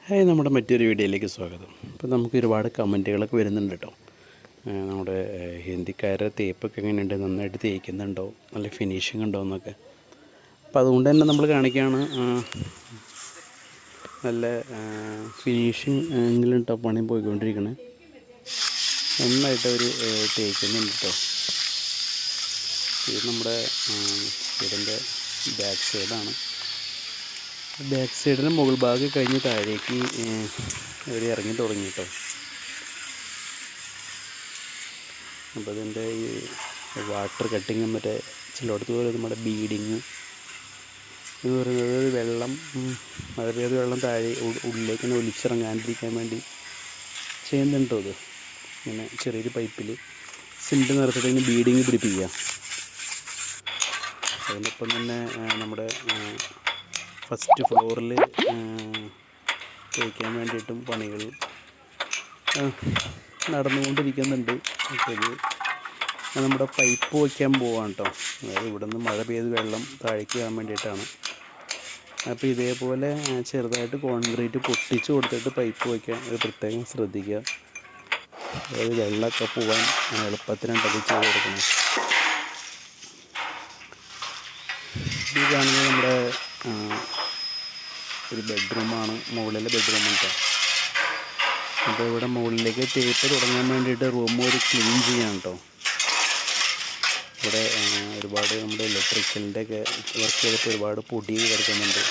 Hi, നമ്മുടെ മറ്റൊരു വീഡിയോയിലേക്ക് സ്വാഗതം. ഇപ്പോൾ നമുക്ക് ഒരുപാട് കമൻറ്റുകളൊക്കെ വരുന്നുണ്ട് കേട്ടോ. നമ്മുടെ ഹിന്ദിക്കാരുടെ തേപ്പൊക്കെ എങ്ങനെയുണ്ട്, നന്നായിട്ട് തേക്കുന്നുണ്ടോ, നല്ല ഫിനിഷിംഗ് ഉണ്ടോ എന്നൊക്കെ. അപ്പോൾ അതുകൊണ്ട് തന്നെ നമ്മൾ കാണിക്കുകയാണ്, നല്ല ഫിനിഷിങ് എങ്കിലും കേട്ടോ പണി പോയിക്കൊണ്ടിരിക്കണേ. നന്നായിട്ട് അവർ തേക്കുന്നുണ്ട് കേട്ടോ. ഇത് നമ്മുടെ വീടിൻ്റെ ബാക്ക് സൈഡാണ്. ബാക്ക് സൈഡിന് മുകൾ ഭാഗം കഴിഞ്ഞ് താഴേക്ക് അവർ ഇറങ്ങി തുടങ്ങി കേട്ടോ. അപ്പോൾ അതിൻ്റെ ഈ വാട്ടർ കട്ടിങ്, മറ്റേ ചിലയിടത്ത് പോലെ നമ്മുടെ ബീഡിങ് എന്ന് പറയുന്നത് വെള്ളം, മഴ പെയ്ത് വെള്ളം താഴെ ഉള്ളിലേക്ക് തന്നെ ഒലിച്ചിറങ്ങാണ്ടിരിക്കാൻ വേണ്ടി ചെയ്യുന്നുണ്ടോ. അത് ഇങ്ങനെ ചെറിയൊരു പൈപ്പിൽ സിമെൻറ്റ് നിറച്ചിട്ട് ഇങ്ങനെ ബീഡിങ് പിടിപ്പിക്കുക. അതിനൊപ്പം തന്നെ നമ്മുടെ ഫസ്റ്റ് ഫ്ലോറിൽ തേക്കാൻ വേണ്ടിയിട്ടും പണികൾ നടന്നുകൊണ്ടിരിക്കുന്നുണ്ട്. അപ്പോൾ ഇത് നമ്മുടെ പൈപ്പ് വയ്ക്കാൻ പോവാണ് കേട്ടോ. അതായത് ഇവിടെ നിന്ന് മഴ പെയ്ത് വെള്ളം താഴേക്ക് വരാൻ വേണ്ടിയിട്ടാണ്. അപ്പോൾ ഇതേപോലെ ചെറുതായിട്ട് കോൺക്രീറ്റ് പൊട്ടിച്ച് കൊടുത്തിട്ട് പൈപ്പ് വയ്ക്കാൻ ഒരു പ്രത്യേകം ശ്രദ്ധിക്കുക. അതായത് വെള്ളമൊക്കെ പോകാൻ എളുപ്പത്തിനുണ്ടത് ചെയ്ത് കൊടുക്കണം. ഈ കാണുന്നത് നമ്മുടെ ഒരു ബെഡ്റൂമാണ്, മുകളിലെ ബെഡ്റൂം കേട്ടോ. അപ്പോൾ ഇവിടെ മുകളിലേക്ക് തേപ്പ് തുടങ്ങാൻ വേണ്ടിയിട്ട് റൂം ഒരു ക്ലീൻ ചെയ്യാൻ കേട്ടോ. ഇവിടെ ഒരുപാട് നമ്മുടെ ഇലക്ട്രിക്കലിൻ്റെ ഒക്കെ വർക്ക് ചെയ്തിട്ട് ഒരുപാട് പൊടി കിടക്കുന്നുണ്ട്.